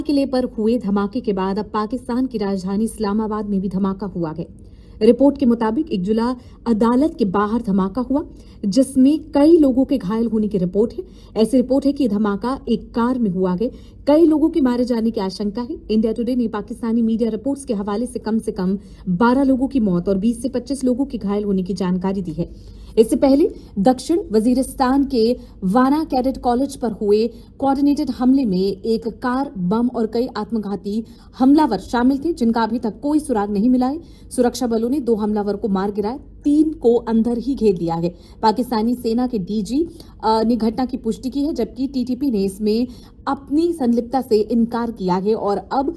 किले पर हुए धमाके के बाद अब पाकिस्तान की राजधानी इस्लामाबाद में भी धमाका हुआ है। रिपोर्ट के मुताबिक एक जिला अदालत के बाहर धमाका हुआ, जिसमें कई लोगों के घायल होने की रिपोर्ट है। ऐसी रिपोर्ट है कि यह धमाका एक कार में हुआ है। कई लोगों के मारे जाने की आशंका है। इंडिया टुडे ने पाकिस्तानी मीडिया रिपोर्ट्स के हवाले से कम 12 लोगों की मौत और 20 से 25 लोगों के घायल होने की जानकारी दी है। इससे पहले दक्षिण वजीरिस्तान के वाना कैडेट कॉलेज पर हुए कोऑर्डिनेटेड हमले में एक कार, बम और कई आत्मघाती हमलावर शामिल थे, जिनका अभी तक कोई सुराग नहीं मिला है। सुरक्षा बलों ने 2 हमलावर को मार गिराया, 3 को अंदर ही घेर लिया है। पाकिस्तानी सेना के डीजी ने घटना की पुष्टि की है, जबकि टीटीपी ने इसमें अपनी संलिप्तता से इनकार किया है। और अब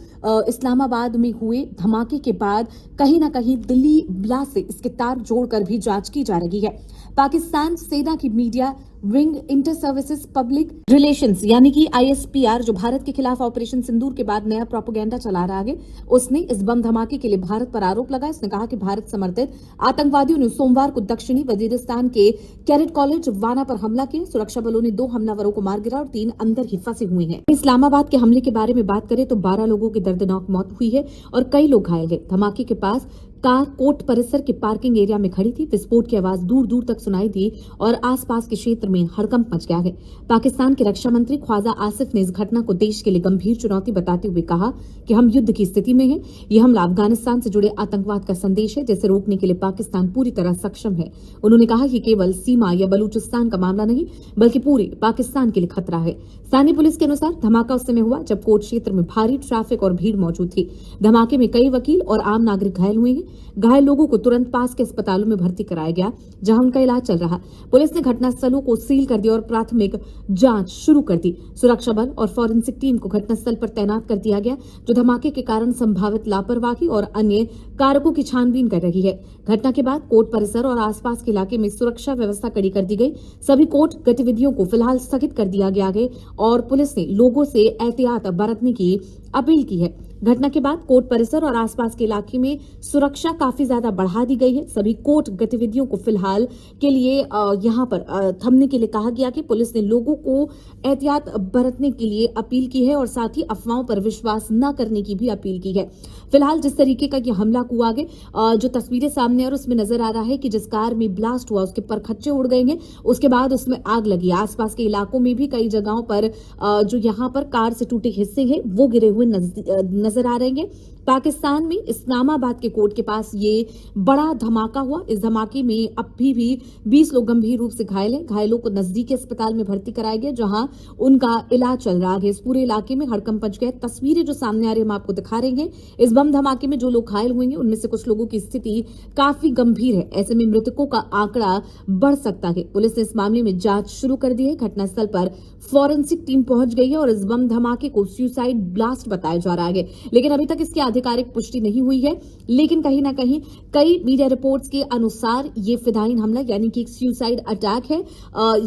इस्लामाबाद में हुए धमाके के बाद कहीं न कहीं दिल्ली ब्लास्ट से इसके तार जोड़कर भी जांच की जा रही है। पाकिस्तान सेना की media wing inter services public relations यानी कि ISPR, जो भारत के खिलाफ ऑपरेशन सिंदूर के बाद नया प्रोपेगेंडा चला रहा है, उसने इस बम धमाके के लिए भारत पर आरोप लगाया। उसने कहा कि भारत समर्थित आतंकवादियों ने सोमवार को दक्षिणी वजीरिस्तान के कैडेट कॉलेज वाना पर हमला किया। सुरक्षा बलों ने 2 हमलावरों को मार गिरा और 3 अंदर ही फंसे हुए हैं। इस्लामाबाद के हमले के बारे में बात करें तो 12 लोगों की दर्दनाक मौत हुई है और कई लोग घायल हैं। धमाके के पास कार कोर्ट परिसर के पार्किंग एरिया में खड़ी थी। विस्फोट की आवाज दूर दूर तक सुनाई दी और आसपास के क्षेत्र में हड़कंप मच गया है। पाकिस्तान के रक्षा मंत्री ख्वाजा आसिफ ने इस घटना को देश के लिए गंभीर चुनौती बताते हुए कहा कि हम युद्ध की स्थिति में हैं। यह हमला अफगानिस्तान से जुड़े आतंकवाद का संदेश है, जिसे रोकने के लिए पाकिस्तान पूरी तरह सक्षम है। उन्होंने कहा कि केवल सीमा या बलूचिस्तान का मामला नहीं, बल्कि पूरे पाकिस्तान के लिए खतरा है। स्थानीय पुलिस के अनुसार धमाका उस समय हुआ जब कोर्ट क्षेत्र में भारी ट्रैफिक और भीड़ मौजूद थी। धमाके में कई वकील और आम नागरिक घायल हुए हैं। घायल लोगों को तुरंत पास के अस्पतालों में भर्ती कराया गया, जहां उनका इलाज चल रहा। पुलिस ने घटनास्थलों को सील कर दिया और प्राथमिक जांच शुरू कर दी। सुरक्षा बल और फॉरेंसिक टीम को घटनास्थल पर तैनात कर दिया गया, जो धमाके के कारण संभावित लापरवाही और अन्य कारकों की छानबीन कर रही है। घटना के बाद कोर्ट परिसर और आसपास के इलाके में सुरक्षा व्यवस्था कड़ी कर दी गई। सभी कोर्ट गतिविधियों को फिलहाल स्थगित कर दिया गया है और पुलिस ने लोगों से एहतियात बरतने की अपील की है। घटना के बाद कोर्ट परिसर और आसपास के इलाके में सुरक्षा काफी ज्यादा बढ़ा दी गई है। सभी कोर्ट गतिविधियों को फिलहाल के लिए यहां पर थमने के लिए कहा गया कि पुलिस ने लोगों को एहतियात बरतने के लिए अपील की है और साथ ही अफवाहों पर विश्वास न करने की भी अपील की है। फिलहाल जिस तरीके का ये हमला हुआ है, जो तस्वीरें सामने और उसमें नजर आ रहा है कि जिस कार में ब्लास्ट हुआ उसके परखच्चे उड़ गए हैं, उसके बाद उसमें आग लगी। आसपास के इलाकों में भी कई जगहों पर जो यहाँ पर कार से टूटे हिस्से हैं वो गिरे हुए नजर आ रहे हैं। पाकिस्तान में इस्लामाबाद के कोर्ट के पास ये बड़ा धमाका हुआ। इस धमाके में अभी भी 20 लोग गंभीर रूप से घायल हैं। घायलों को नजदीकी अस्पताल में भर्ती कराया गया, जहां उनका इलाज चल रहा है। इस पूरे इलाके में हड़कंप मच गया। तस्वीरें जो सामने आ रही है हम आपको दिखा रहे हैं। इस बम धमाके में जो लोग घायल हुए हैं उनमें से कुछ लोगों की स्थिति काफी गंभीर है। ऐसे में मृतकों का आंकड़ा बढ़ सकता है। पुलिस ने इस मामले में जांच शुरू कर दी है। घटनास्थल पर फॉरेंसिक टीम पहुंच गई है और इस बम धमाके को सुसाइड ब्लास्ट बताया जा रहा है, लेकिन अभी तक इसकी आधिकारिक पुष्टि नहीं हुई है। लेकिन कहीं ना कहीं कई मीडिया रिपोर्ट्स के अनुसार ये फिदायीन हमला यानी कि एक सुसाइड अटैक है।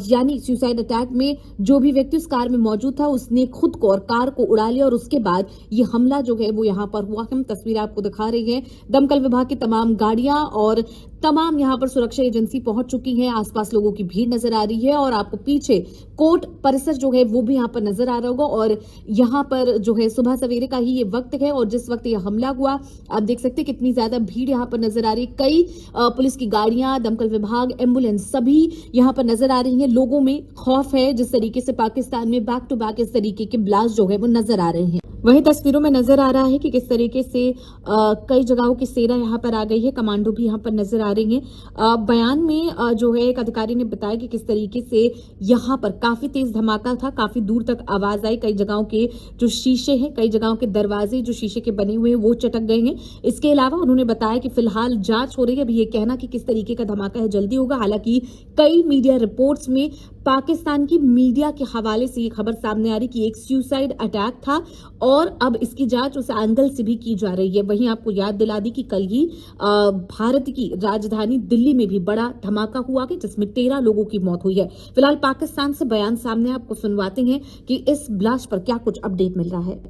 यानी सुसाइड अटैक में जो भी व्यक्ति उस कार में मौजूद था उसने खुद को और कार को उड़ा लिया और उसके बाद ये हमला जो है वो यहाँ पर हुआ। हम तस्वीर आपको दिखा रही है। दमकल विभाग की तमाम गाड़ियां और तमाम यहाँ पर सुरक्षा एजेंसी पहुंच चुकी हैं। आसपास लोगों की भीड़ नजर आ रही है और आपको पीछे कोर्ट परिसर जो है वो भी यहाँ पर नजर आ रहा होगा। और यहाँ पर जो है सुबह सवेरे का ही ये वक्त है और जिस वक्त ये हमला हुआ आप देख सकते हैं कितनी ज्यादा भीड़ यहाँ पर नजर आ रही है। कई पुलिस की गाड़ियां, दमकल विभाग, एम्बुलेंस सभी यहाँ पर नजर आ रही है। लोगों में खौफ है। जिस तरीके से पाकिस्तान में बैक टू बैक इस तरीके के ब्लास्ट जो है वो नजर आ रहे हैं। वहीं तस्वीरों में नजर आ रहा है कि किस तरीके से कई जगहों की सेना यहाँ पर आ गई है। कमांडो भी यहाँ पर नजर आ रही हैं। बयान में जो है एक अधिकारी ने बताया कि किस तरीके से यहाँ पर काफी तेज धमाका था, काफी दूर तक आवाज आई। कई जगहों के जो शीशे हैं, कई जगहों के दरवाजे जो शीशे के बने हुए हैं वो चटक गए हैं। इसके अलावा उन्होंने बताया कि फिलहाल जांच हो रही है। अभी ये कहना कि किस तरीके का धमाका है जल्दी होगा। हालांकि कई मीडिया रिपोर्ट्स में पाकिस्तान की मीडिया के हवाले से ये खबर सामने आ रही कि एक सुसाइड अटैक था और अब इसकी जांच उस एंगल से भी की जा रही है। वहीं आपको याद दिला दी कि कल ही भारत की राजधानी दिल्ली में भी बड़ा धमाका हुआ है जिसमें 13 लोगों की मौत हुई है। फिलहाल पाकिस्तान से बयान सामने आपको सुनवाते हैं कि इस ब्लास्ट पर क्या कुछ अपडेट मिल रहा है।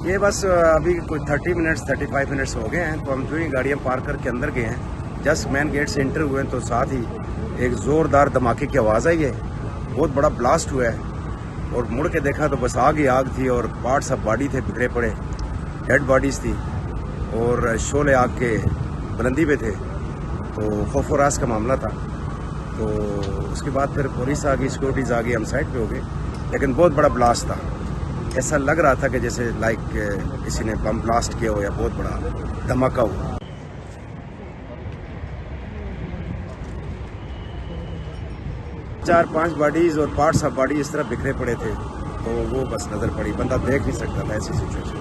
ये बस अभी कोई 35 मिनट्स हो गए हैं तो हम जो ही गाड़ियाँ पार्क करके अंदर गए हैं, जस्ट मेन गेट से एंटर हुए हैं तो साथ ही एक जोरदार धमाके की आवाज़ आई है। बहुत बड़ा ब्लास्ट हुआ है और मुड़ के देखा तो बस आग ही आग थी और पार्ट्स ऑफ बॉडी थे बिखरे पड़े, डेड बॉडीज़ थी और शोले आग के बुलंदी पे थे। तो खौफ और रास का मामला था। तो उसके बाद फिर पुलिस आ गई, सिक्योरिटीज़ आ गई, हम साइड पे हो गए। लेकिन बहुत बड़ा ब्लास्ट था, ऐसा लग रहा था कि जैसे लाइक किसी ने बम ब्लास्ट किया हो या बहुत बड़ा धमाका हो। चार पांच बॉडीज और पार्ट्स ऑफ बॉडी इस तरह बिखरे पड़े थे, तो वो बस नज़र पड़ी, बंदा देख नहीं सकता था ऐसी सिचुएशन।